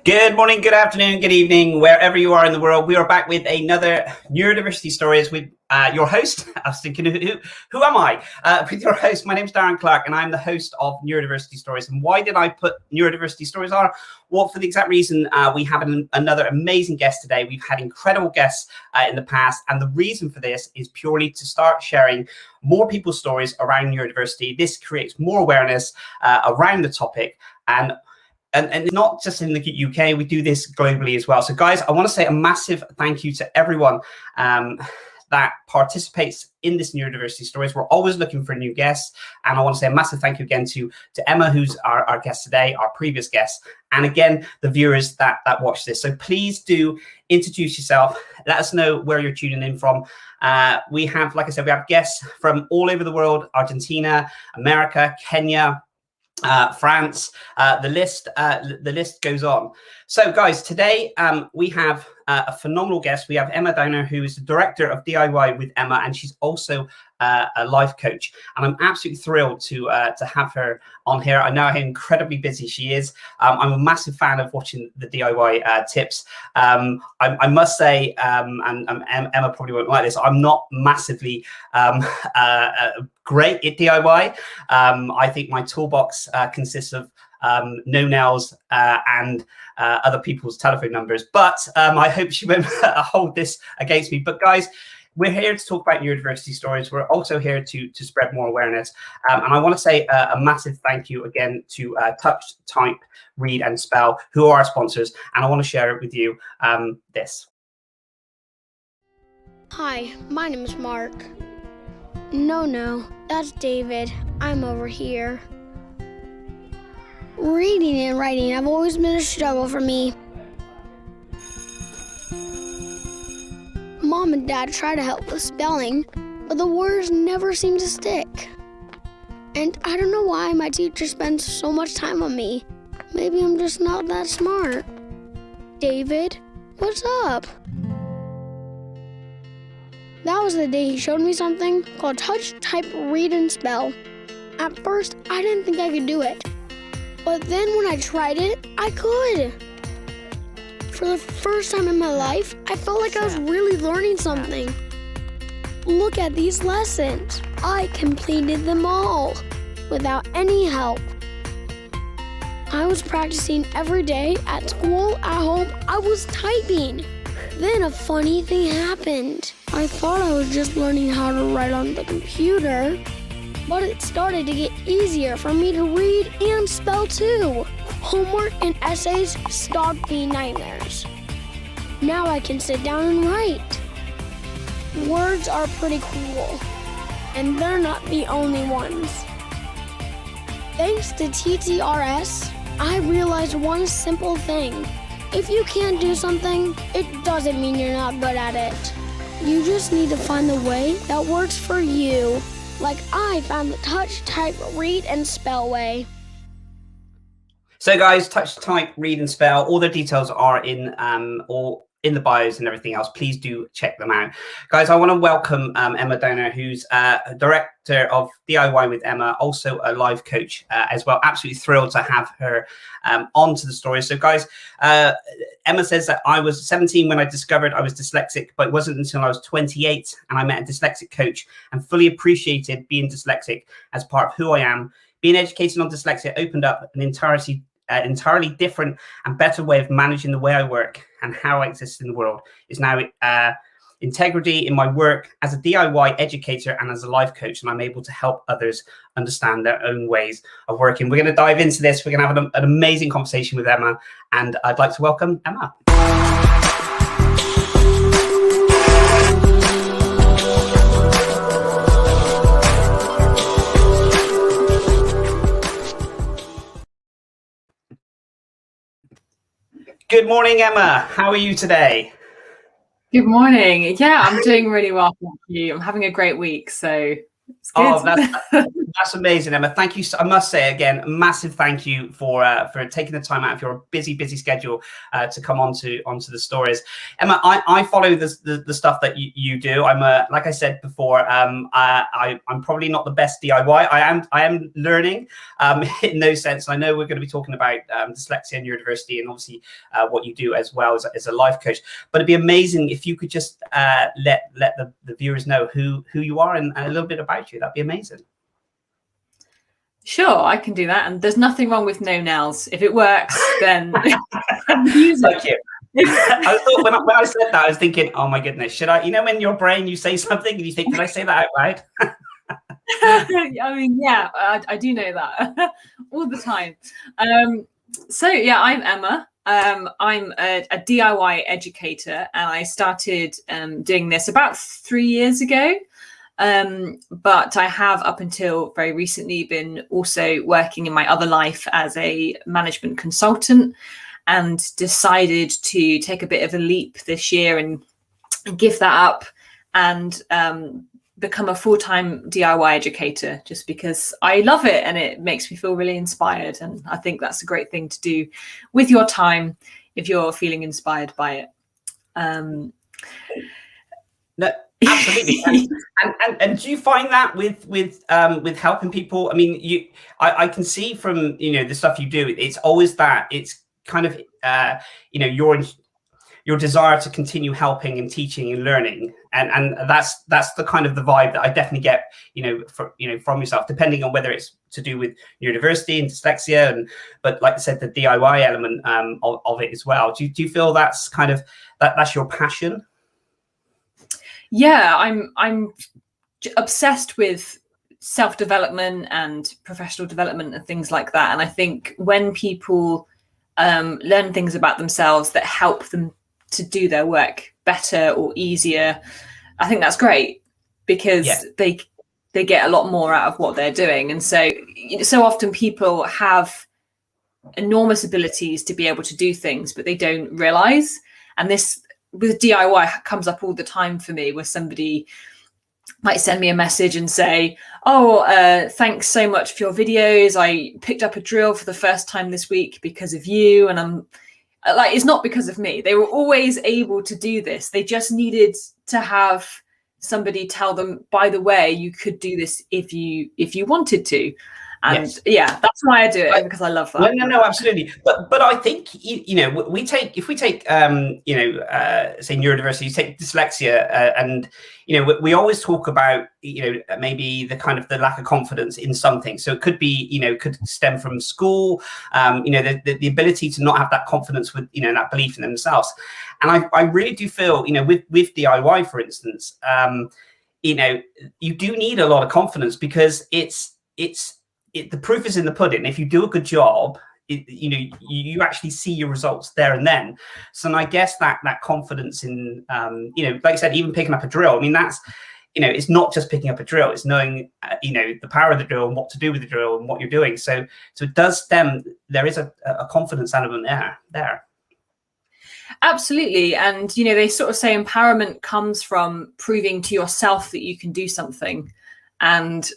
Good morning, good afternoon, good evening, wherever you are in the world. We are back with another Neurodiversity Stories with your host. I was thinking, who am I? With your host, my name's Darren Clark, and I'm the host of Neurodiversity Stories. And why did I put Neurodiversity Stories on? Well, for the exact reason we have another amazing guest today. We've had incredible guests in the past, and the reason for this is purely to start sharing more people's stories around neurodiversity. This creates more awareness around the topic, and not just in the UK, we do this globally as well. So guys, I want to say a massive thank you to everyone that participates in this Neurodiversity Stories. We're always looking for new guests. And I want to say a massive thank you again to Emma, who's our guest today, our previous guest. And again, the viewers that watch this. So please do introduce yourself. Let us know where you're tuning in from. We have, like I said, we have guests from all over the world: Argentina, America, Kenya, France, the list goes on. So guys, today we have a phenomenal guest. We have Emma Downer, who is the director of DIY with Emma, and she's also a life coach. And I'm absolutely thrilled to have her on here. I know how incredibly busy she is. I'm a massive fan of watching the DIY tips. I must say, and Emma probably won't like this, I'm not massively great at DIY. I think my toolbox consists of no nails and other people's telephone numbers, but I hope she won't hold this against me. But guys, we're here to talk about neurodiversity stories. We're also here to spread more awareness. And I want to say a massive thank you again to Touch, Type, Read and Spell, who are our sponsors. And I want to share it with you, this. Hi, my name is Mark. No, that's David. I'm over here. Reading and writing have always been a struggle for me. Mom and Dad try to help with spelling, but the words never seem to stick. And I don't know why my teacher spends so much time on me. Maybe I'm just not that smart. David, what's up? That was the day he showed me something called Touch, Type, Read, and Spell. At first, I didn't think I could do it. But then when I tried it, I could. For the first time in my life, I felt like I was really learning something. Look at these lessons. I completed them all without any help. I was practicing every day at school, at home. I was typing. Then a funny thing happened. I thought I was just learning how to write on the computer, but it started to get easier for me to read and spell too. Homework and essays stopped being nightmares. Now I can sit down and write. Words are pretty cool, and they're not the only ones. Thanks to TTRS, I realized one simple thing. If you can't do something, it doesn't mean you're not good at it. You just need to find the way that works for you. Like I found the Touch, Type, Read, and Spell way. So guys, Touch, Type, Read and Spell, all the details are in the bios and everything else. Please do check them out. Guys, I want to welcome Emma Downer, who's a director of DIY with Emma, also a life coach as well. Absolutely thrilled to have her onto the story. So guys, Emma says that I was 17 when I discovered I was dyslexic, but it wasn't until I was 28 and I met a dyslexic coach and fully appreciated being dyslexic as part of who I am. Being educated on dyslexia opened up an entirely different and better way of managing the way I work and how I exist in the world. Is now integrity in my work as a DIY educator and as a life coach, and I'm able to help others understand their own ways of working. We're going to dive into this. We're going to have an amazing conversation with Emma, and I'd like to welcome Emma. Good morning, Emma. How are you today? Good morning. Yeah, I'm doing really well, thank you. I'm having a great week, so It's good. Oh, that's amazing, Emma. Thank you. I must say again, a massive thank you for taking the time out of your busy schedule to come onto the stories. Emma, I follow the stuff that you do. I'm like I said before, I'm probably not the best DIY. I am learning in no sense. I know we're going to be talking about dyslexia and neurodiversity, and obviously what you do as well as a life coach. But it'd be amazing if you could just let the viewers know who you are and a little bit about you. That'd be amazing. Sure, I can do that. And there's nothing wrong with no nails. If it works, then use it. Thank you. I thought when I said that, I was thinking, oh my goodness, should I? You know, when your brain, you say something and you think, did I say that out loud? I mean, yeah, I do know that all the time. So yeah, I'm Emma. I'm a DIY educator, and I started doing this about 3 years ago. But I have up until very recently been also working in my other life as a management consultant, and decided to take a bit of a leap this year and give that up and become a full-time DIY educator, just because I love it and it makes me feel really inspired. And I think that's a great thing to do with your time if you're feeling inspired by it. No, absolutely. And do you find that with helping people? I mean, I can see from the stuff you do, it's always that it's kind of your desire to continue helping and teaching and learning, and that's the kind of the vibe that I definitely get from yourself, depending on whether it's to do with neurodiversity and dyslexia, but like I said, the DIY element of it as well. Do you feel that's kind of that's your passion? Yeah, I'm obsessed with self-development and professional development and things like that. And I think when people learn things about themselves that help them to do their work better or easier, I think that's great, because they get a lot more out of what they're doing. And so often people have enormous abilities to be able to do things, but they don't realize. And this with DIY comes up all the time for me, where somebody might send me a message and say, thanks so much for your videos. I picked up a drill for the first time this week because of you. And I'm like, it's not because of me. They were always able to do this. They just needed to have somebody tell them, by the way, you could do this if you wanted to. And yeah, that's why I do it, because I love that. No, absolutely. But I think, if we take, say neurodiversity, you take dyslexia, and, we always talk about, maybe the kind of the lack of confidence in something. So it could be, could stem from school, the ability to not have that confidence with, that belief in themselves. And I really do feel, with DIY, for instance, you do need a lot of confidence, because the proof is in the pudding. If you do a good job, you actually see your results there and then. So I guess that confidence in, like I said, even picking up a drill. I mean, that's, it's not just picking up a drill. It's knowing, the power of the drill and what to do with the drill and what you're doing. So it does stem. There is a confidence element there. Absolutely. And, they sort of say empowerment comes from proving to yourself that you can do something. And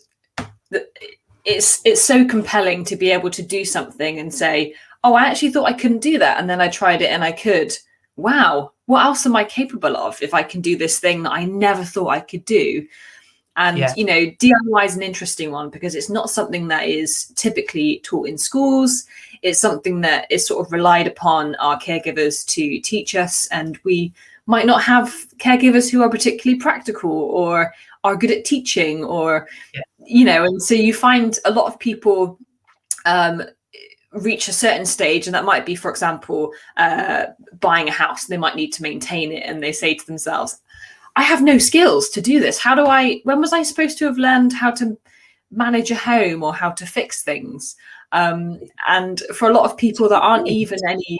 it's so compelling to be able to do something and say, I actually thought I couldn't do that, and then I tried it and I could. Wow, what else am I capable of if I can do this thing that I never thought I could do? And DIY is an interesting one, because it's not something that is typically taught in schools. It's something that is sort of relied upon our caregivers to teach us, and we might not have caregivers who are particularly practical or are good at teaching, or and so you find a lot of people reach a certain stage, and that might be, for example, buying a house. They might need to maintain it, and they say to themselves, I have no skills to do this. When was I supposed to have learned how to manage a home or how to fix things? And for a lot of people, there aren't even any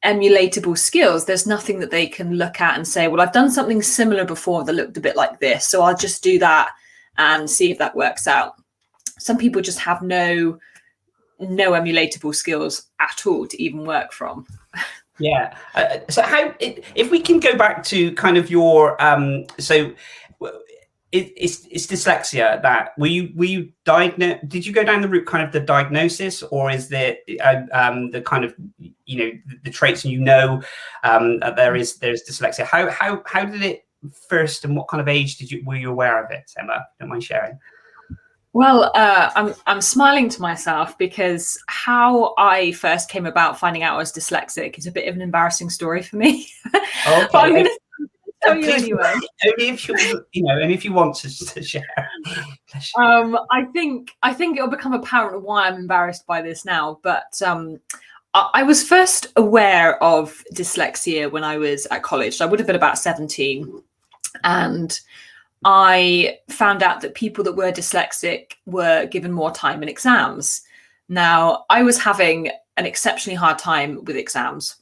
emulatable skills. There's nothing that they can look at and say, well, I've done something similar before that looked a bit like this, so I'll just do that and see if that works out. Some people just have no emulatable skills at all to even work from. Yeah. So if we can go back to kind of your, so it's dyslexia. That were you diagnosed? Did you go down the route kind of the diagnosis, or is there the kind of the traits there's dyslexia? How did it first, and what kind of age were you aware of it, Emma? Don't mind sharing. Well, I'm smiling to myself because how I first came about finding out I was dyslexic is a bit of an embarrassing story for me. Okay. But I'm going to tell you anyway. Only if you want to share. I think it'll become apparent why I'm embarrassed by this now. But I was first aware of dyslexia when I was at college. So I would have been about 17, and I found out that people that were dyslexic were given more time in exams. Now, I was having an exceptionally hard time with exams.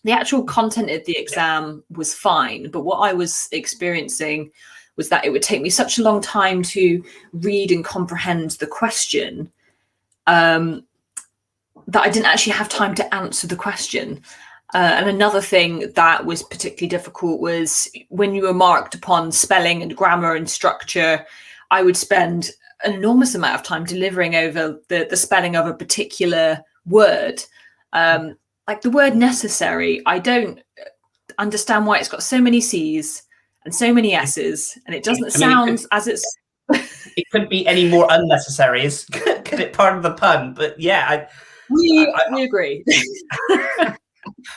The actual content of the exam was fine, but what I was experiencing was that it would take me such a long time to read and comprehend the question that I didn't actually have time to answer the question. And another thing that was particularly difficult was when you were marked upon spelling and grammar and structure, I would spend an enormous amount of time delivering over the spelling of a particular word. Like the word necessary, I don't understand why it's got so many C's and so many S's, and it doesn't sound as it's... It couldn't be any more unnecessary. Is could it part of the pun? But yeah, we agree.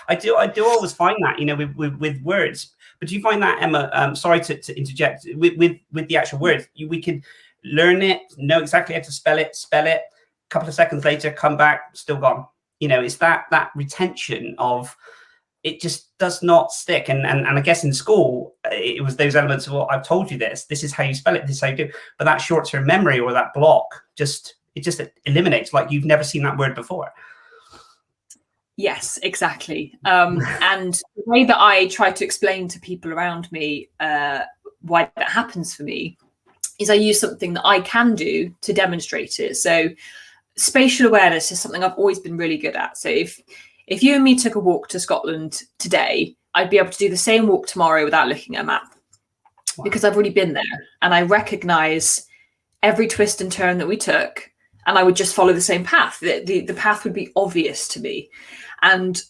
I do always find that, with words. But do you find that, Emma? Sorry to interject. With the actual words, we can learn it, know exactly how to spell it. A couple of seconds later, come back, still gone. It's that retention of it just does not stick. And I guess in school, it was those elements of, well, I've told you this is how you spell it, this is how you do. But that short-term memory or that block just eliminates, like you've never seen that word before. Yes, exactly. And the way that I try to explain to people around me why that happens for me is I use something that I can do to demonstrate it. So spatial awareness is something I've always been really good at. So if you and me took a walk to Scotland today, I'd be able to do the same walk tomorrow without looking at a map. Wow. Because I've already been there and I recognize every twist and turn that we took, and I would just follow the same path. The path would be obvious to me. And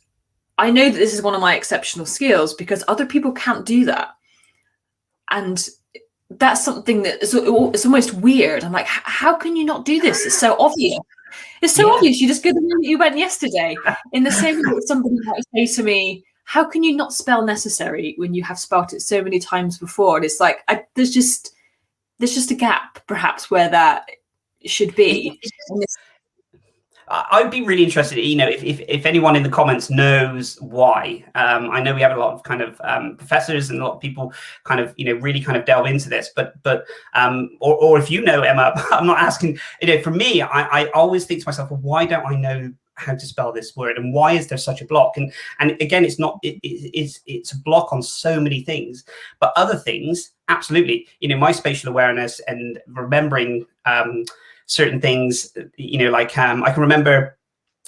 I know that this is one of my exceptional skills because other people can't do that. And that's something that it's almost weird. I'm like, how can you not do this? It's so obvious. It's so obvious. You just go the way that you went yesterday. In the same way that somebody might say to me, how can you not spell necessary when you have spelt it so many times before? And it's like, there's just a gap perhaps where that should be. I'd be really interested, if anyone in the comments knows why. I know we have a lot of kind of professors and a lot of people kind of, really kind of delve into this, but or if you know, Emma, I'm not asking, for me, I always think to myself, well, why don't I know how to spell this word, and why is there such a block? And again, it's a block on so many things, but other things, absolutely, my spatial awareness and remembering certain things, like I can remember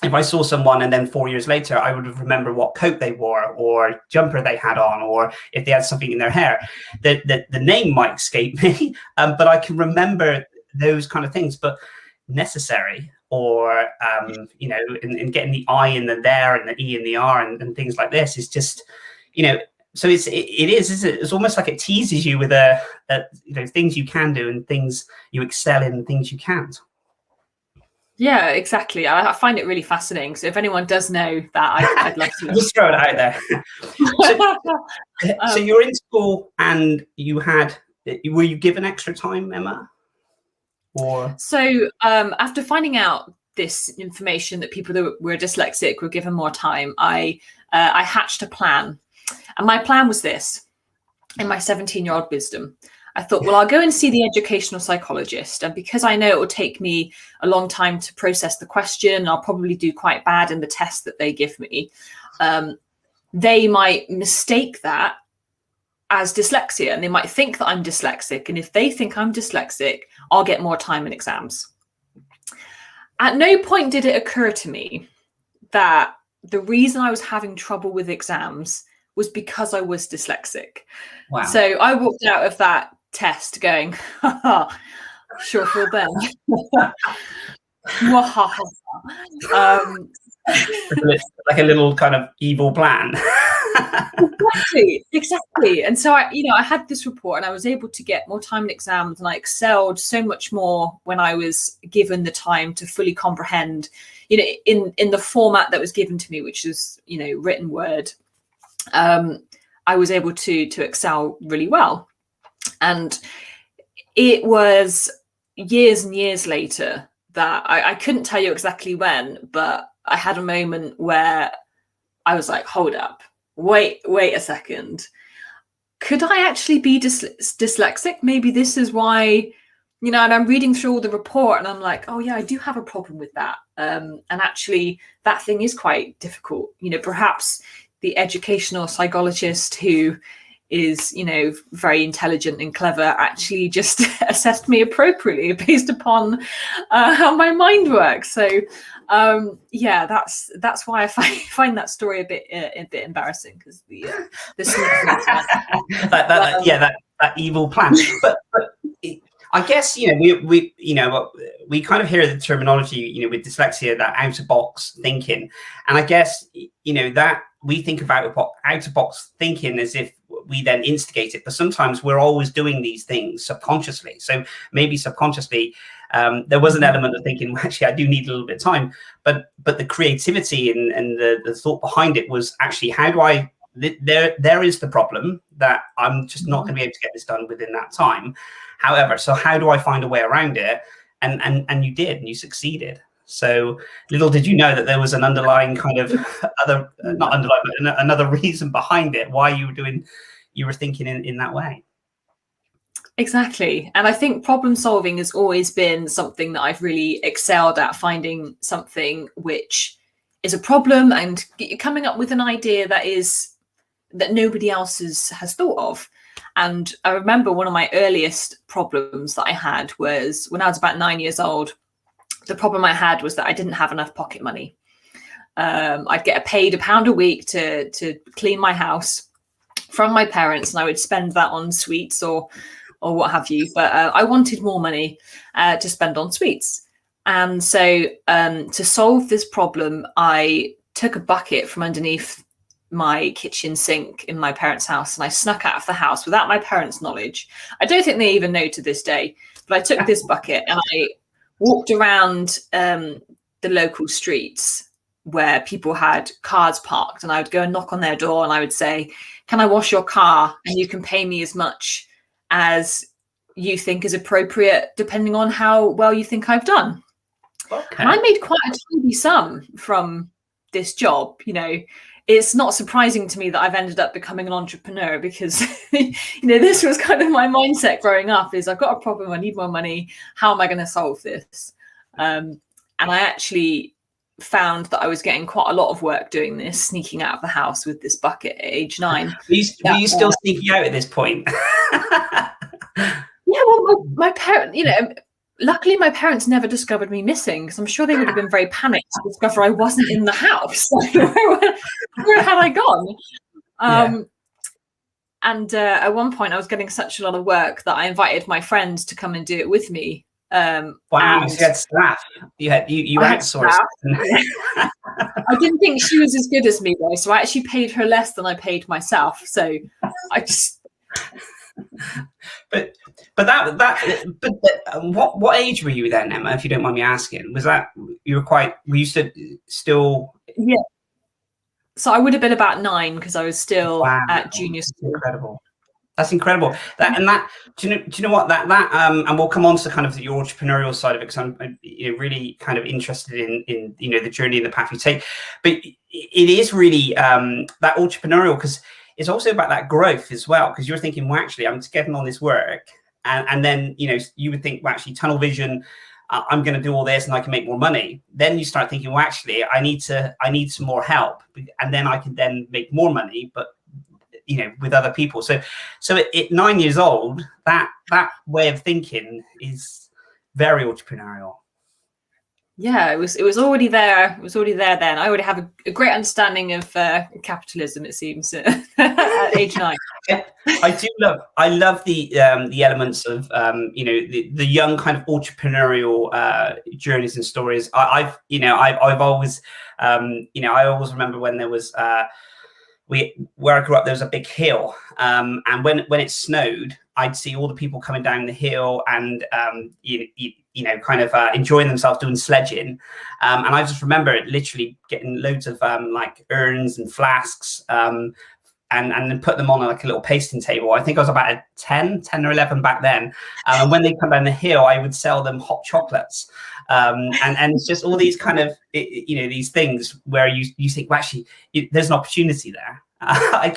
if I saw someone and then 4 years later, I would remember what coat they wore or jumper they had on, or if they had something in their hair. The name might escape me, but I can remember those kind of things. But necessary, or in getting the I in the there and the E in the R and things like this is just, so it's almost like it teases you with things you can do and things you excel in and things you can't. Yeah, exactly. I find it really fascinating. So if anyone does know that, I'd love to know. Just throw it out there. So you're in school and were you given extra time, Emma? Or so after finding out this information that people that were dyslexic were given more time, I hatched a plan. And my plan was this, in my 17-year-old wisdom. I thought, well, I'll go and see the educational psychologist. And because I know it will take me a long time to process the question, I'll probably do quite bad in the test that they give me. They might mistake that as dyslexia, and they might think that I'm dyslexic. And if they think I'm dyslexic, I'll get more time in exams. At no point did it occur to me that the reason I was having trouble with exams was because I was dyslexic. Wow. So I walked out of that test going, sure feel better. Like a little kind of evil plan. Exactly. And so I had this report, and I was able to get more time in exams, and I excelled so much more when I was given the time to fully comprehend, in the format that was given to me, which is, written word. I was able to excel really well. And it was years and years later that I couldn't tell you exactly when, but I had a moment where I was like, hold up, wait a second. Could I actually be dyslexic? Maybe this is why, and I'm reading through all the report, and I'm like, oh yeah, I do have a problem with that. And actually that thing is quite difficult. Perhaps the educational psychologist who is, very intelligent and clever actually just assessed me appropriately based upon how my mind works. So that's why I find that story a bit embarrassing, because that evil plan. But I guess we kind of hear the terminology with dyslexia, that out of box thinking, and I guess that we think about out of box thinking as if we then instigate it, but sometimes we're always doing these things subconsciously. So maybe subconsciously there was an element of thinking, well, actually I do need a little bit of time, but the creativity and the thought behind it was actually, how do I there is the problem that I'm just not going to be able to get this done within that time. However, so how do I find a way around it? And you did, and you succeeded. So little did you know that there was an underlying kind of another reason behind it, why you were thinking in that way. Exactly. And I think problem solving has always been something that I've really excelled at, finding something which is a problem and coming up with an idea that nobody else has thought of. And I remember one of my earliest problems that I had was when I was about 9 years old. The problem I had was that I didn't have enough pocket money. I'd get paid £1 a week to clean my house from my parents, and I would spend that on sweets or what have you. But I wanted more money to spend on sweets. And so to solve this problem, I took a bucket from underneath my kitchen sink in my parents' house, and I snuck out of the house without my parents' knowledge. I don't think they even know to this day, but I took this bucket and I walked around the local streets where people had cars parked, and I would go and knock on their door, and I would say, can I wash your car? And you can pay me as much as you think is appropriate, depending on how well you think I've done. Okay. And I made quite a tiny sum from this job. It's not surprising to me that I've ended up becoming an entrepreneur, because this was kind of my mindset growing up, is I've got a problem, I need more money, how am I going to solve this? And I actually found that I was getting quite a lot of work doing this, sneaking out of the house with this bucket at age 9. Were you still sneaking out at this point? Yeah, well, my parents, luckily my parents never discovered me missing, because I'm sure they would have been very panicked to discover I wasn't in the house. Where had I gone? And at one point I was getting such a lot of work that I invited my friends to come and do it with me. Wow, you had staff. You outsourced. I didn't think she was as good as me though, so I actually paid her less than I paid myself. So I just. But what age were you then, Emma? If you don't mind me asking, were you still? Yeah. So I would have been about 9, because I was still at junior school. Incredible. That's incredible. Do you know what and we'll come on to kind of your entrepreneurial side of it, because I'm really kind of interested in the journey and the path you take. But it is really that entrepreneurial, because it's also about that growth as well, because you're thinking, well, actually, I'm just getting on this work, and then you would think, well, actually, tunnel vision, I'm going to do all this and I can make more money. Then you start thinking, well, actually, I need some more help, and then I can then make more money, but with other people. So at 9 years old, that way of thinking is very entrepreneurial. Yeah, it was already there. It was already there then. I already have a great understanding of capitalism, it seems, at age 9. Yeah, I love the elements of the young kind of entrepreneurial journeys and stories. I've always I always remember when there was where I grew up, there was a big hill, and when it snowed, I'd see all the people coming down the hill and kind of enjoying themselves doing sledging, and I just remember it literally getting loads of like urns and flasks, and then put them on like a little pasting table. I think I was about 10 or 11 back then. And when they come down the hill, I would sell them hot chocolates. And it's just all these kind of, these things where you think, well, actually, there's an opportunity there. I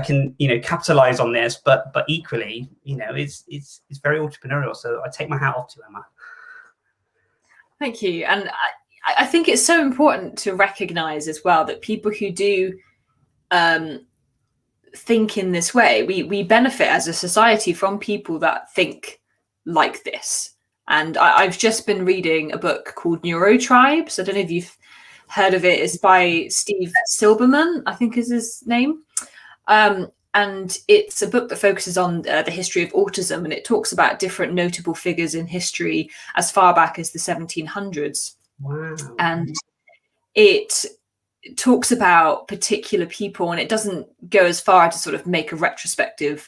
can capitalize on this, but equally, it's very entrepreneurial. So I take my hat off to Emma. Thank you. And I think it's so important to recognize as well that people who do think in this way, we benefit as a society from people that think like this. And I've just been reading a book called Neurotribes. I don't know if you've heard of it. It's by Steve Silberman, I think is his name. And it's a book that focuses on the history of autism, and it talks about different notable figures in history as far back as the 1700s. Wow. And it talks about particular people, and it doesn't go as far to sort of make a retrospective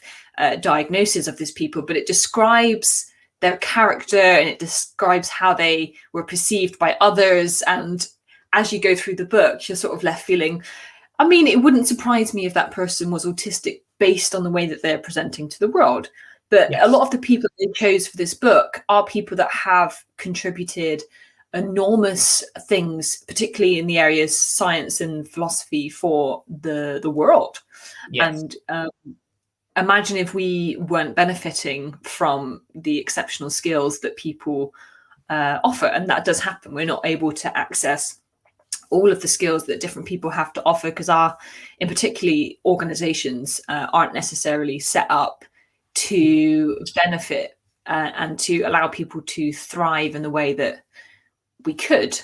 diagnosis of these people, but it describes their character and it describes how they were perceived by others. And as you go through the book, you're sort of left feeling, I mean, it wouldn't surprise me if that person was autistic based on the way that they're presenting to the world. But yes, a lot of the people they chose for this book are people that have contributed enormous things, particularly in the areas science and philosophy, for the world. yes. And imagine if we weren't benefiting from the exceptional skills that people offer. And that does happen. We're not able to access all of the skills that different people have to offer because in particularly organizations aren't necessarily set up to benefit and to allow people to thrive in the way that we could.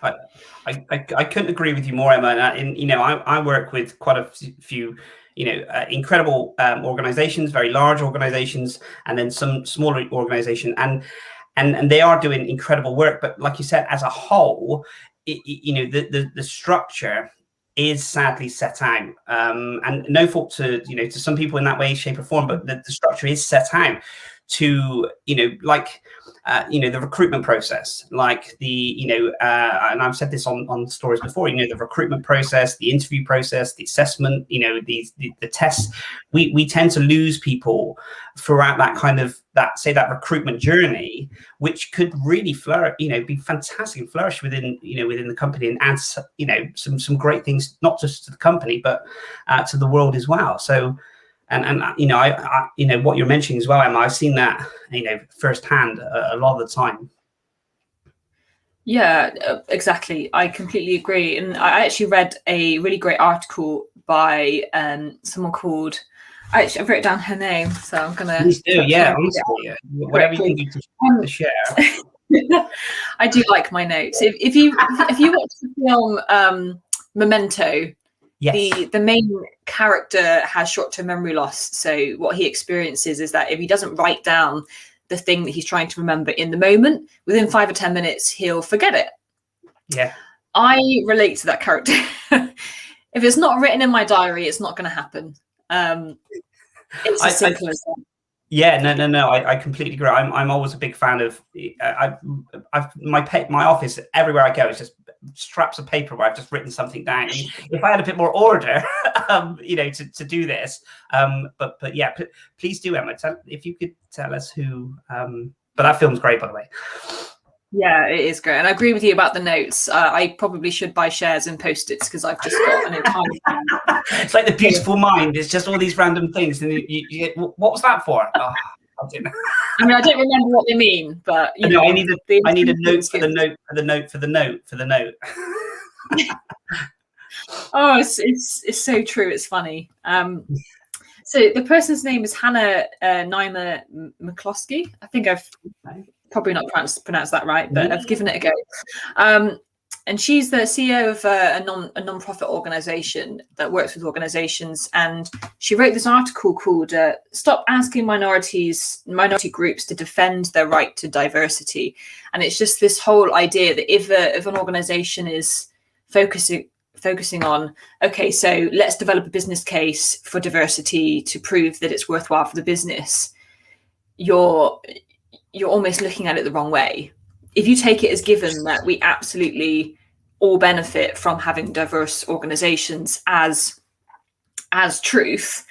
I couldn't agree with you more, Emma. And I work with quite a few incredible organizations, very large organizations, and then some smaller organizations, and they are doing incredible work. But like you said, as a whole, the structure is sadly set out, and no fault to some people in that way, shape, or form, but the structure is set out to the recruitment process, like and I've said this on stories before, the recruitment process, the interview process, the assessment, the tests, we tend to lose people throughout that recruitment journey, which could really flourish, be fantastic and flourish within the company and add some great things, not just to the company, but to the world as well. So And I what you're mentioning as well, Emma, I've seen that firsthand a lot of the time. Yeah, exactly. I completely agree. And I actually read a really great article by someone called. I've written down her name, so I'm gonna. Please do, yeah, honestly, whatever you can do to share. I do like my notes. If you watch the film Memento. Yes. The main character has short-term memory loss. So what he experiences is that if he doesn't write down the thing that he's trying to remember in the moment, within 5 or 10 minutes, he'll forget it. Yeah. I relate to that character. If it's not written in my diary, it's not going to happen. It's as simple as that. Yeah, no. I completely agree. I'm always a big fan of my office. Everywhere I go, it's just straps of paper where I've just written something down. If I had a bit more order, to do this. But yeah, please do, Emma. If you could tell us who. But that film's great, by the way. Yeah, it is great, and I agree with you about the notes. I probably should buy shares and Post-its because I've just got an entire. It's like the beautiful mind. It's just all these random things, and you what was that for? Oh, I don't know. I mean, I don't remember what they mean, but I need a note for the note for the note for the note for the note. Oh, it's so true. It's funny. So the person's name is Hannah Naima McCloskey. I think I've probably not pronounced that right, but I've given it a go. And she's the CEO of a non-profit organization that works with organizations. And she wrote this article called Stop Asking Minority Groups to Defend Their Right to Diversity. And it's just this whole idea that if an organization is focusing on, okay, so let's develop a business case for diversity to prove that it's worthwhile for the business, you're almost looking at it the wrong way. If you take it as given that we absolutely all benefit from having diverse organizations as truth,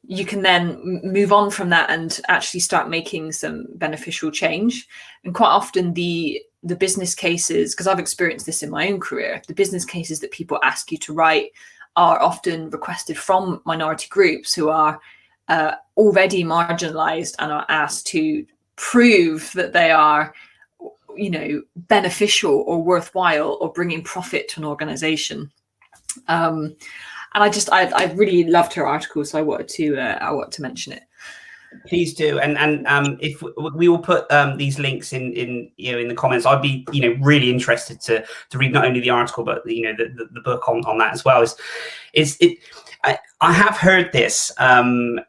you can then move on from that and actually start making some beneficial change. And quite often the business cases, because I've experienced this in my own career, the business cases that people ask you to write are often requested from minority groups who are already marginalized and are asked to prove that they are, beneficial or worthwhile or bringing profit to an organization. And I really loved her article, so I wanted to mention it. Please do, and if we will put these links in the comments, I'd be really interested to read not only the article but the book on that as well. I have heard this and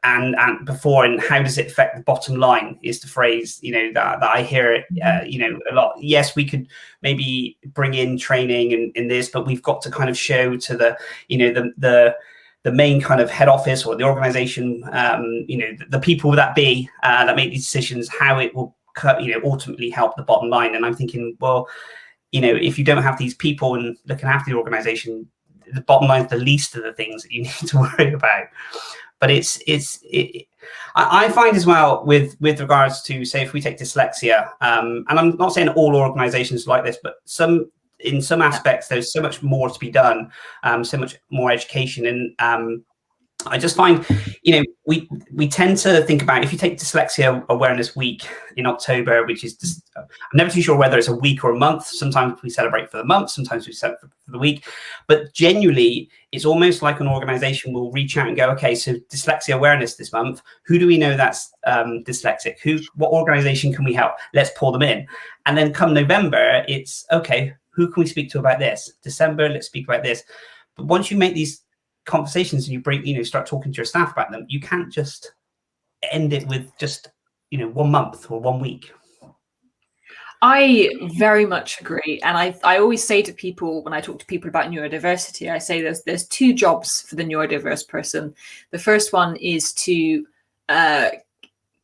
before, and how does it affect the bottom line is the phrase that I hear it a lot. Yes, we could maybe bring in training in this, but we've got to kind of show to the main kind of head office or the organization, the people that make these decisions, how it will ultimately help the bottom line. And I'm thinking, well, if you don't have these people and looking after the organization, the bottom line is the least of the things that you need to worry about. But I find as well with regards to, say, if we take dyslexia, and I'm not saying all organizations like this, but in some aspects, there's so much more to be done, so much more education. And I just find, we tend to think about, if you take Dyslexia Awareness Week in October, which is just, I'm never too sure whether it's a week or a month. Sometimes we celebrate for the month, sometimes we celebrate for the week. But genuinely, it's almost like an organization will reach out and go, okay, so dyslexia awareness this month, who do we know that's dyslexic? What organization can we help? Let's pull them in. And then come November, it's, okay, who can we speak to about this? December, let's speak about this. But once you make these conversations and you start talking to your staff about them, you can't just end it with just 1 month or 1 week. I very much agree, and I always say to people when I talk to people about neurodiversity, I say there's 2 jobs for the neurodiverse person. The first one is to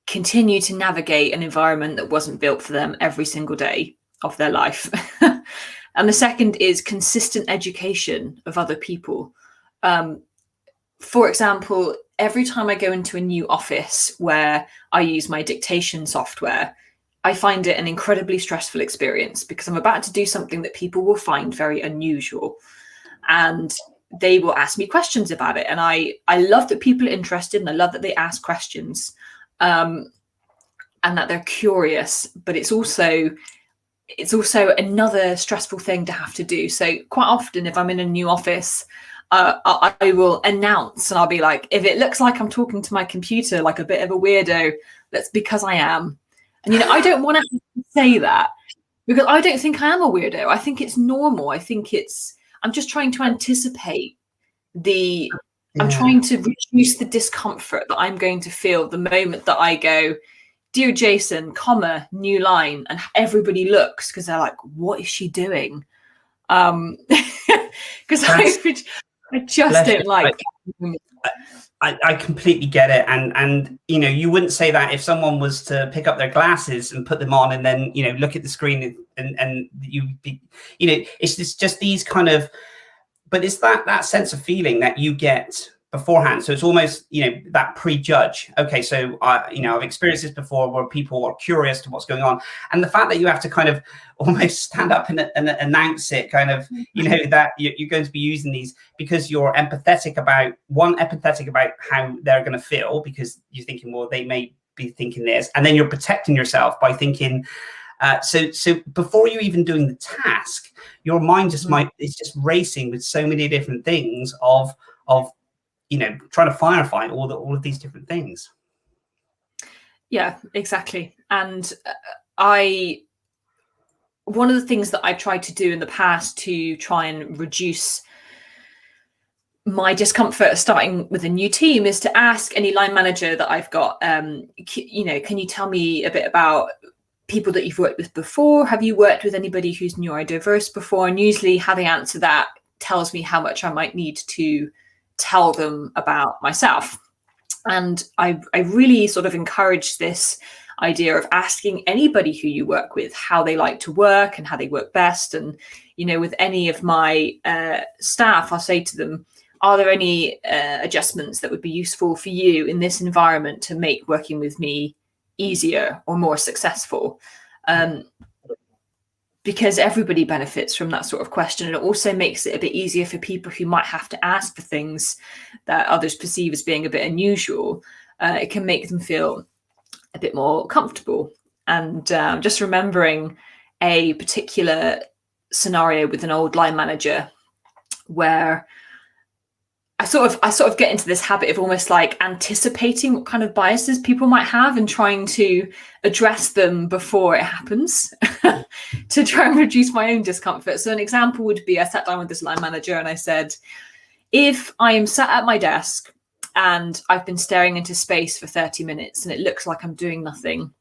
continue to navigate an environment that wasn't built for them every single day of their life. And the second is consistent education of other people. For example, every time I go into a new office where I use my dictation software, I find it an incredibly stressful experience because I'm about to do something that people will find very unusual. And they will ask me questions about it. And I love that people are interested, and I love that they ask questions and that they're curious, but it's also another stressful thing to have to do. So quite often, if I'm in a new office, I will announce and I'll be like, if it looks like I'm talking to my computer like a bit of a weirdo, that's because I am. And, I don't want to say that because I don't think I am a weirdo. I think it's normal. I'm just trying to anticipate I'm trying to reduce the discomfort that I'm going to feel the moment that I go, "Dear Jason, comma, new line," and everybody looks because they're like, what is she doing? Because I just don't like. I completely get it, and you wouldn't say that if someone was to pick up their glasses and put them on and then look at the screen and you'd be it's just these kind of, but it's that sense of feeling that you get beforehand. So it's almost that prejudge. Okay, so I've experienced this before where people are curious to what's going on, and the fact that you have to kind of almost stand up and announce it, kind of that you're going to be using these because you're empathetic about how they're going to feel, because you're thinking, well, they may be thinking this, and then you're protecting yourself by thinking. So before you're even doing the task, your mind is just racing with so many different things of trying to firefight all of these different things. Yeah, exactly. And one of the things that I've tried to do in the past to try and reduce my discomfort starting with a new team is to ask any line manager that I've got, can you tell me a bit about people that you've worked with before? Have you worked with anybody who's neurodiverse before? And usually how they answer that tells me how much I might need to tell them about myself. And I really sort of encourage this idea of asking anybody who you work with how they like to work and how they work best. And, with any of my staff, I'll say to them, are there any adjustments that would be useful for you in this environment to make working with me easier or more successful? Because everybody benefits from that sort of question. And it also makes it a bit easier for people who might have to ask for things that others perceive as being a bit unusual. It can make them feel a bit more comfortable. And just remembering a particular scenario with an old line manager where I sort of get into this habit of almost like anticipating what kind of biases people might have and trying to address them before it happens to try and reduce my own discomfort. So an example would be, I sat down with this line manager and I said, if I am sat at my desk and I've been staring into space for 30 minutes and it looks like I'm doing nothing,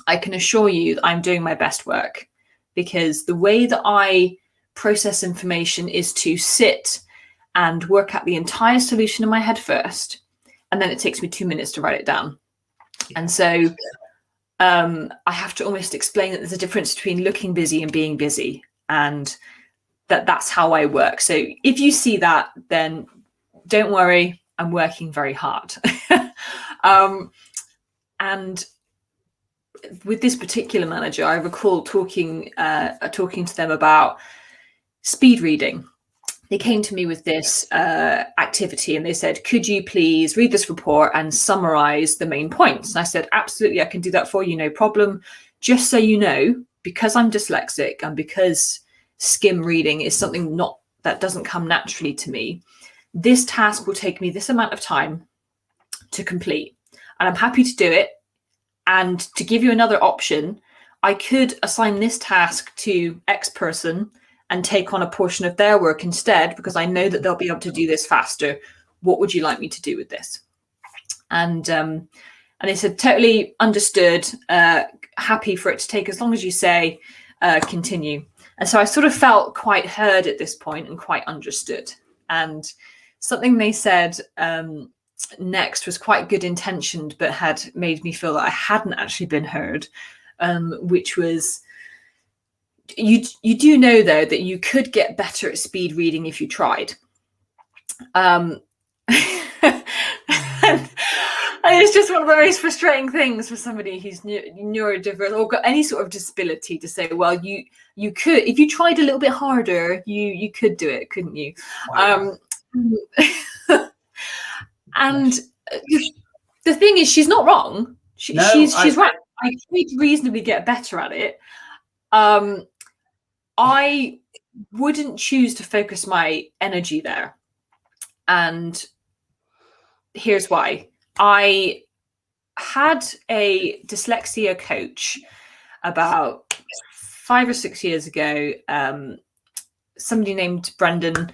I can assure you that I'm doing my best work, because the way that I process information is to sit and work out the entire solution in my head first, and then it takes me 2 minutes to write it down. And so I have to almost explain that there's a difference between looking busy and being busy, and that's how I work. So if you see that, then don't worry, I'm working very hard. And with this particular manager, I recall talking to them about speed reading. They came to me with this activity and they said, could you please read this report and summarize the main points? And I said, absolutely, I can do that for you, no problem. Just so you know, because I'm dyslexic and because skim reading is something that doesn't come naturally to me, this task will take me this amount of time to complete. And I'm happy to do it. And to give you another option, I could assign this task to X person and take on a portion of their work instead, because I know that they'll be able to do this faster. What would you like me to do with this? And they said, totally understood, happy for it to take as long as you say, continue. And so I sort of felt quite heard at this point and quite understood. And something they said next was quite good intentioned, but had made me feel that I hadn't actually been heard, which was, you do know, though, that you could get better at speed reading if you tried. And it's just one of the most frustrating things for somebody who's neurodiverse or got any sort of disability to say, well, you could, if you tried a little bit harder, you could do it, couldn't you? Wow. And the thing is, she's not wrong. She's right. I could reasonably get better at it. I wouldn't choose to focus my energy there. And here's why. I had a dyslexia coach about 5 or 6 years ago, somebody named Brendan.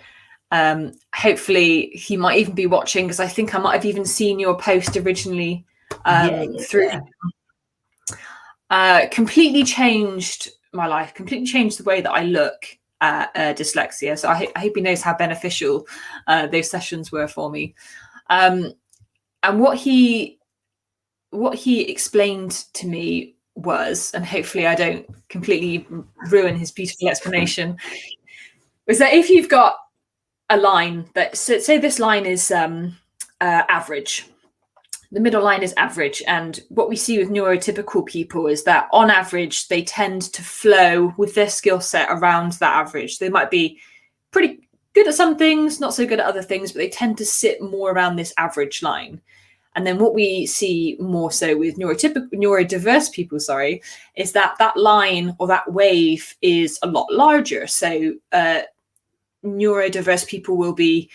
Hopefully he might even be watching, because I think I might have even seen your post originally through. Completely changed my life, completely changed the way that I look at dyslexia. So I hope he knows how beneficial those sessions were for me. And what he explained to me was, and hopefully I don't completely ruin his beautiful explanation, was that if you've got a line that, say this line is average, the middle line is average, and what we see with neurotypical people is that on average they tend to flow with their skill set around that average. They might be pretty good at some things, not so good at other things, but they tend to sit more around this average line. And then what we see more so with neurodiverse people, is that line or that wave is a lot larger. So neurodiverse people will be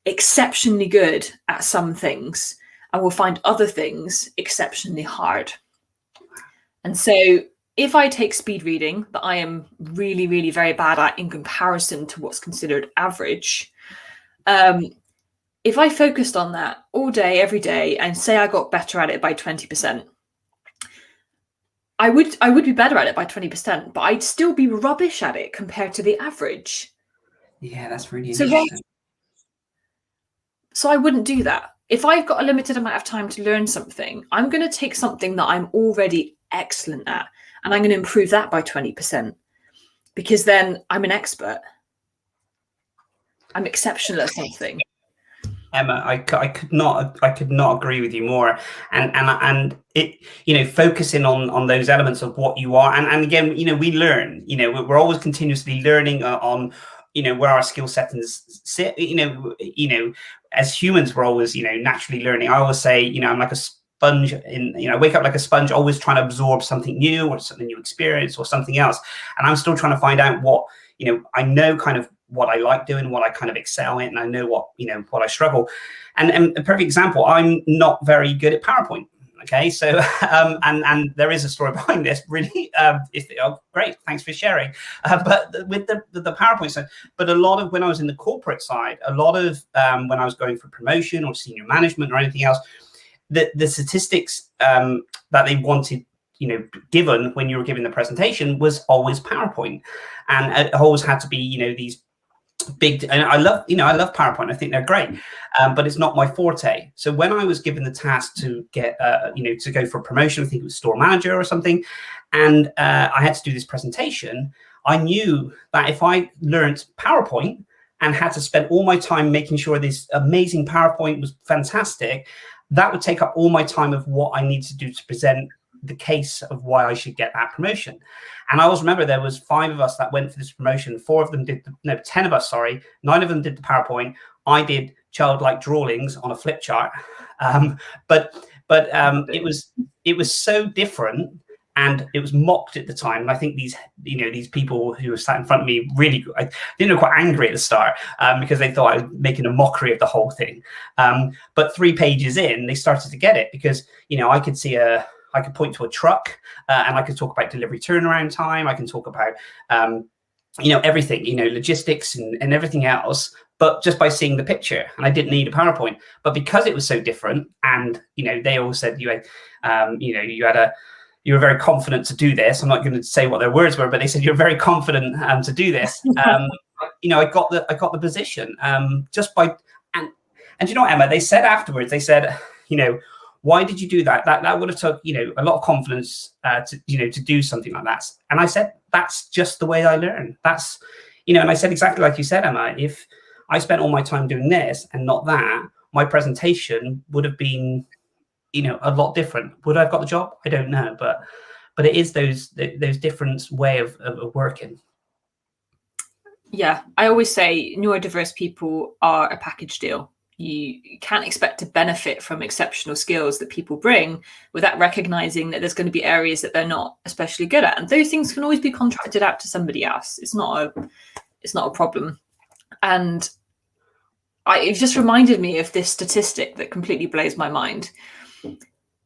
exceptionally good at some things and will find other things exceptionally hard. And so if I take speed reading that I am really, really very bad at in comparison to what's considered average, if I focused on that all day, every day, and say I got better at it by 20%, I would be better at it by 20%, but I'd still be rubbish at it compared to the average. Yeah, that's really interesting. So I wouldn't do that. If I've got a limited amount of time to learn something, I'm going to take something that I'm already excellent at, and I'm going to improve that by 20%, because then I'm an expert. I'm exceptional at something. Emma, I could not agree with you more. And it, you know, focusing on those elements of what you are, and again, you know, we learn. You know, we're always continuously learning on, you know, where our skill settings sit. You know, as humans, we're always, you know, naturally learning. I always say, you know, I'm like a sponge I wake up like a sponge, always trying to absorb something new or something new experience or something else. And I'm still trying to find out what, you know, I know kind of what I like doing, what I kind of excel in, and I know what, you know, what I struggle. And a perfect example, I'm not very good at PowerPoint. Okay, so and there is a story behind this. Really, great, thanks for sharing. But with the PowerPoint side, but a lot of when I was in the corporate side, a lot of when I was going for promotion or senior management or anything else, the statistics that they wanted, you know, given when you were giving the presentation was always PowerPoint, and it always had to be, you know, these big, and I love PowerPoint. I think they're great, but it's not my forte. So when I was given the task to get, you know, to go for a promotion, I think it was store manager or something, and I had to do this presentation, I knew that if I learned PowerPoint and had to spend all my time making sure this amazing PowerPoint was fantastic, that would take up all my time of what I need to do to present the case of why I should get that promotion. And I always remember there was 5 of us that went for this promotion. 4 of them did, 10 of us, sorry. 9 of them did the PowerPoint. I did childlike drawings on a flip chart. But it was so different, and it was mocked at the time. And I think these people who were sat in front of me really, I didn't know, quite angry at the start because they thought I was making a mockery of the whole thing. But 3 pages in, they started to get it, because, you know, I could point to a truck and I could talk about delivery turnaround time. I can talk about, you know, everything, you know, logistics and everything else, but just by seeing the picture. And I didn't need a PowerPoint. But because it was so different, and, you know, they all said you had, you know, you were very confident to do this. I'm not going to say what their words were, but they said you're very confident to do this. You know, I got the position just by, and you know what, Emma, they said afterwards, they said, you know, why did you do that? That would have took, you know, a lot of confidence to, you know, to do something like that. And I said, that's just the way I learn. That's, you know, and I said exactly like you said, Emma, if I spent all my time doing this and not that, my presentation would have been, you know, a lot different. Would I have got the job? I don't know, but it is those different way of working. Yeah, I always say neurodiverse people are a package deal. You can't expect to benefit from exceptional skills that people bring without recognizing that there's going to be areas that they're not especially good at, and those things can always be contracted out to somebody else. It's not a problem. And it just reminded me of this statistic that completely blows my mind.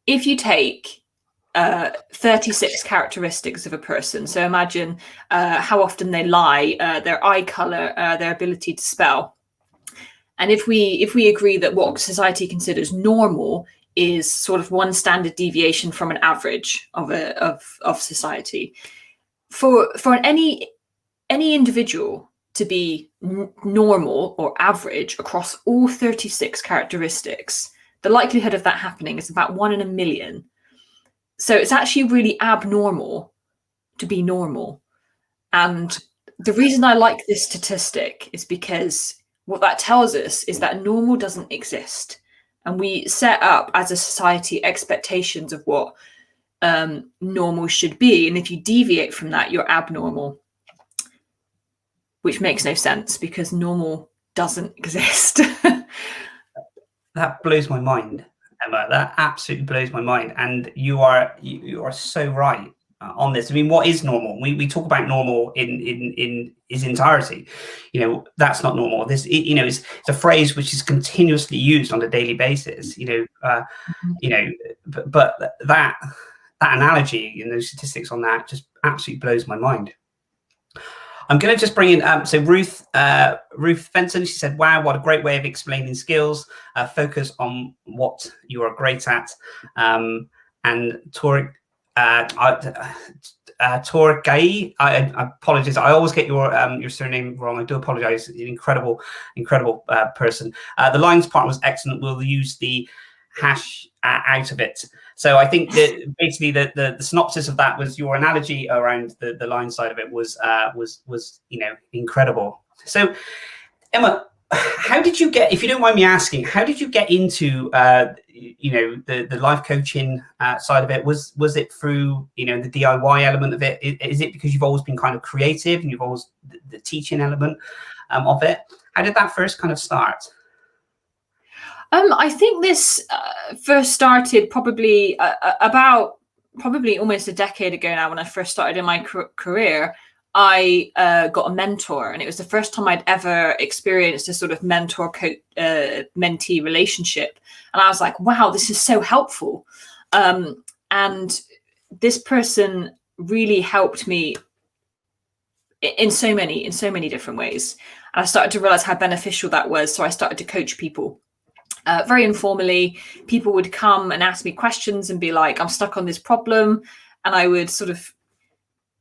If you take 36 characteristics of a person, so imagine how often they lie, their eye color, their ability to spell. And if we agree that what society considers normal is sort of one standard deviation from an average of society, for any individual to be normal or average across all 36 characteristics, the likelihood of that happening is about 1 in a million. So it's actually really abnormal to be normal. And the reason I like this statistic is because what that tells us is that normal doesn't exist. And we set up as a society expectations of what normal should be. And if you deviate from that, you're abnormal, which makes no sense because normal doesn't exist. That blows my mind, Emma. That absolutely blows my mind. And you are so right on this. I mean, what is normal? We talk about normal in its entirety. You know, that's not normal. This, you know, it's a phrase which is continuously used on a daily basis. You know, you know, but that, that analogy and those statistics on that just absolutely blows my mind. I'm going to just bring in, so Ruth Fenton, she said, wow, what a great way of explaining skills, focus on what you are great at. And Torek Gai, I apologize. I always get your surname wrong. I do apologize. Incredible person. The lines part was excellent. We'll use the hash out of it. So I think that basically the synopsis of that was your analogy around the line side of it was incredible. So Emma, how did you get, if you don't mind me asking, how did you get into the life coaching side of it? Was it through the DIY element of it? Is it because you've always been kind of creative and you've always the teaching element of it? How did that first kind of start? I think this first started probably almost a decade ago now. When I first started in my career, I got a mentor, and it was the first time I'd ever experienced a sort of mentor-mentee relationship. And I was like, wow, this is so helpful. And this person really helped me in so many different ways. And I started to realize how beneficial that was. So I started to coach people. Very informally, people would come and ask me questions and be like, I'm stuck on this problem. And I would sort of,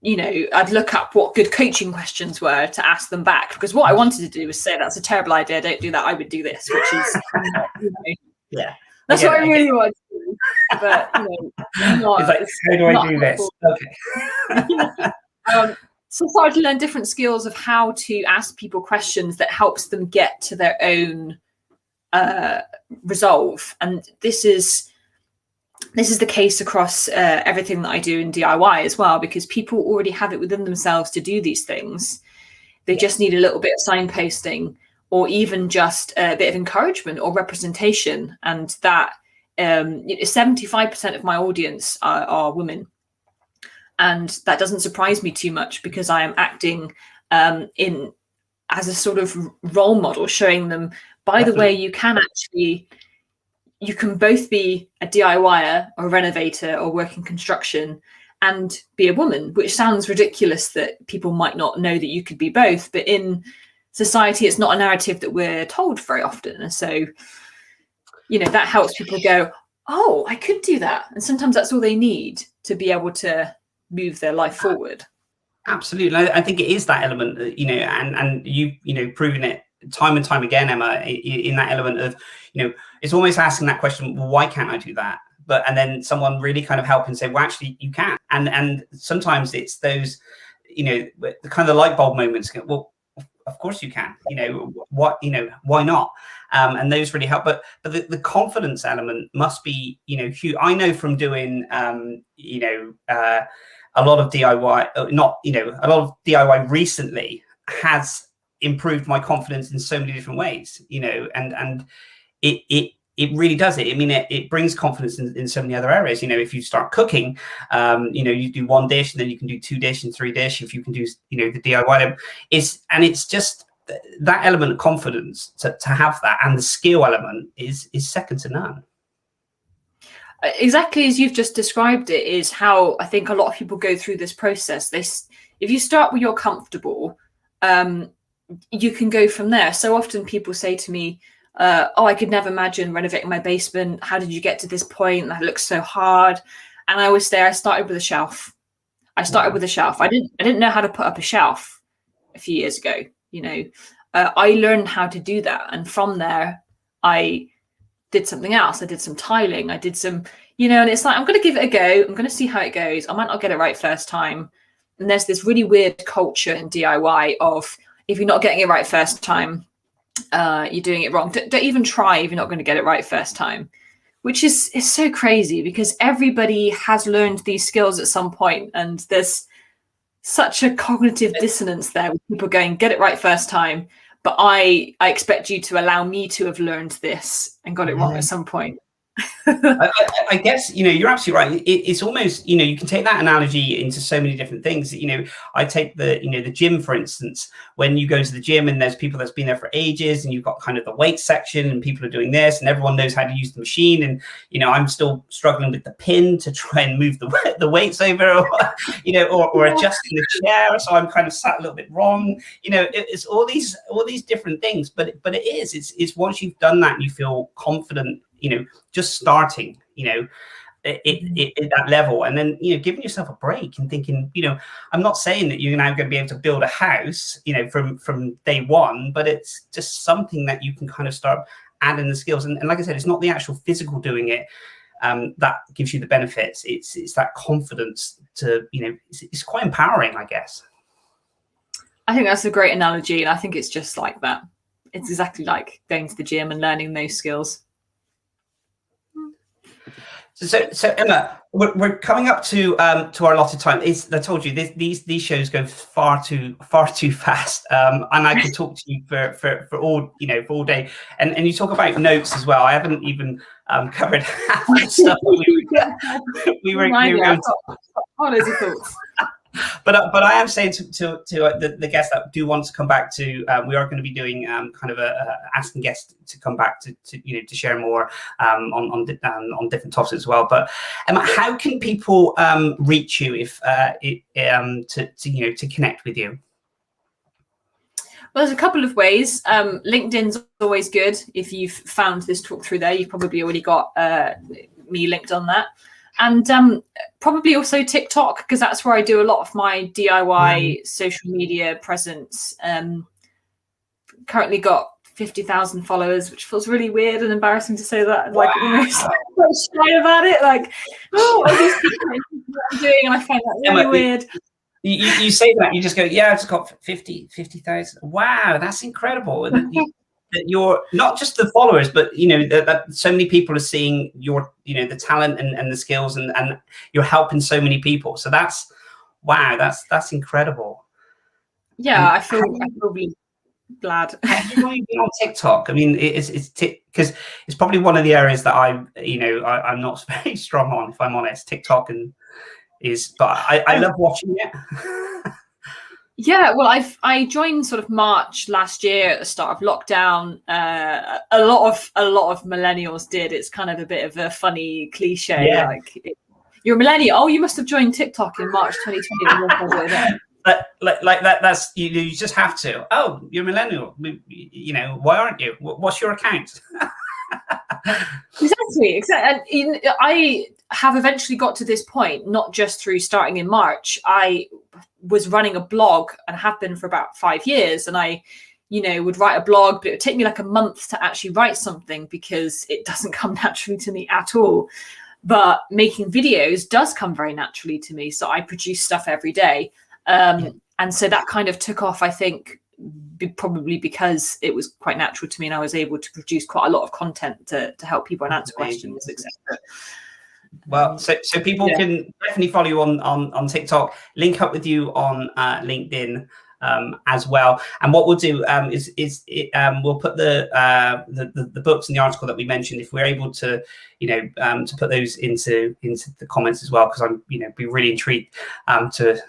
I'd look up what good coaching questions were to ask them back, because what I wanted to do was say, that's a terrible idea, don't do that, I would do this, which is, yeah, that's what I really want to do. But, not, it's like, how do I do this? Okay. So I started to learn different skills of how to ask people questions that helps them get to their own resolve. And this is the case across everything that I do in DIY as well, because people already have it within themselves to do these things. They just need a little bit of signposting, or even just a bit of encouragement or representation. And that 75% of my audience are women. And that doesn't surprise me too much, because I am acting as a sort of role model, showing them, by the way, you can both be a DIYer or a renovator or work in construction and be a woman, which sounds ridiculous that people might not know that you could be both. But in society, it's not a narrative that we're told very often. And so, that helps people go, oh, I could do that. And sometimes that's all they need to be able to move their life forward. Absolutely. I think it is that element, and you've proven it time and time again, Emma, in that element of, it's almost asking that question, well, why can't I do that? And then someone really kind of help and say, well, actually you can. And sometimes it's those, the kind of light bulb moments, well, of course you can, why not? And those really help. But the confidence element must be, huge. I know from doing, a lot of DIY, a lot of DIY recently has improved my confidence in so many different ways, and it really does it. I mean, it brings confidence in so many other areas. If you start cooking, you do one dish and then you can do 2 dish and 3 dish. If you can do, the DIY, it's just that element of confidence to have that, and the skill element is second to none. Exactly as you've just described it is how I think a lot of people go through this process. If you start where you're comfortable, you can go from there. So often people say to me, oh, I could never imagine renovating my basement. How did you get to this point? That looks so hard. And I always say I started with a shelf. I didn't know how to put up a shelf a few years ago. I learned how to do that. And from there, I did something else. I did some tiling. I did some, and it's like, I'm going to give it a go. I'm going to see how it goes. I might not get it right first time. And there's this really weird culture in DIY of, if you're not getting it right first time, you're doing it wrong. Don't even try if you're not going to get it right first time, which is so crazy, because everybody has learned these skills at some point, and there's such a cognitive dissonance there with people going, get it right first time, but I expect you to allow me to have learned this and got it wrong at some point. I guess, you're absolutely right. It's almost, you can take that analogy into so many different things. I take the gym, for instance. When you go to the gym and there's people that's been there for ages, and you've got kind of the weight section and people are doing this and everyone knows how to use the machine. And, I'm still struggling with the pin to try and move the weights over, or adjusting the chair. So I'm kind of sat a little bit wrong. It's all these different things, but it's once you've done that and you feel confident, just starting, at that level, and then, giving yourself a break and thinking, I'm not saying that you're now going to be able to build a house, from day one, but it's just something that you can kind of start adding the skills. And like I said, it's not the actual physical doing it that gives you the benefits. It's that confidence to, it's quite empowering, I guess. I think that's a great analogy. And I think it's just like that. It's exactly like going to the gym and learning those skills. So Emma, we're coming up to our allotted time. I told you these shows go far too fast, and I could talk to you for all day. And you talk about notes as well. I haven't even covered half the stuff we were going to. All those thoughts. But I am saying to the guests that do want to come back to, we are going to be doing kind of asking guests to come back to share more on different topics as well. But how can people reach you to connect with you? Well, there's a couple of ways. LinkedIn's always good. If you've found this talk through there, you've probably already got me linked on that. And probably also TikTok, because that's where I do a lot of my DIY social media presence. Currently got 50,000 followers, which feels really weird and embarrassing to say that. Like, almost shy about it. Like, all these people what I'm doing, and I find that really weird. You say that, you just go, yeah, I've just got 50,000. Wow, that's incredible. That you're not just the followers, but that so many people are seeing your the talent and the skills, and you're helping so many people. So that's incredible. Yeah, I feel really glad. Have you been on TikTok? I mean, it's because it's probably one of the areas that I'm not very strong on, if I'm honest. TikTok but I love watching it. Yeah, well, I joined sort of March last year at the start of lockdown. A lot of millennials did. It's kind of a bit of a funny cliche. Yeah. Like, you're a millennial. Oh, you must have joined TikTok in March 2020. like that. That's you just have to. Oh, you're a millennial. Why aren't you? What's your account? Exactly. And I have eventually got to this point, not just through starting in March. I was running a blog and have been for about 5 years, and I would write a blog, but it would take me like a month to actually write something because it doesn't come naturally to me at all. But making videos does come very naturally to me, so I produce stuff every day, and so that kind of took off, I think, probably because it was quite natural to me, and I was able to produce quite a lot of content to help people and answer questions, etc. Well, so people can definitely follow you on TikTok, link up with you on LinkedIn as well. And what we'll do is we'll put the books and the article that we mentioned, if we're able to, to put those into the comments as well, because I'm be really intrigued to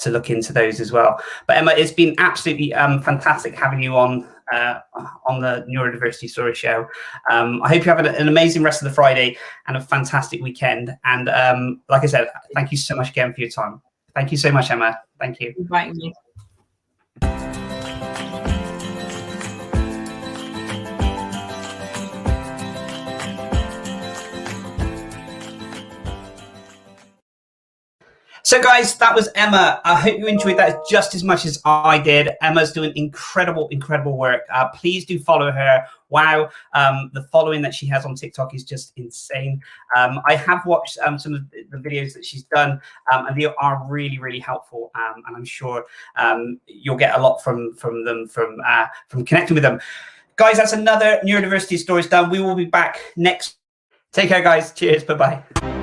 look into those as well. But Emma, it's been absolutely fantastic having you on the Neurodiversity Story Show. I hope you have an amazing rest of the Friday and a fantastic weekend. And like I said, thank you so much again for your time. Thank you so much, Emma. Thank you. Inviting me. So guys, that was Emma. I hope you enjoyed that just as much as I did. Emma's doing incredible work. Please do follow her. Wow, the following that she has on TikTok is just insane. I have watched some of the videos that she's done, and they are really helpful. And I'm sure you'll get a lot from them, from connecting with them. Guys, that's another Neurodiversity Stories done. We will be back next. Take care, guys. Cheers. Bye-bye.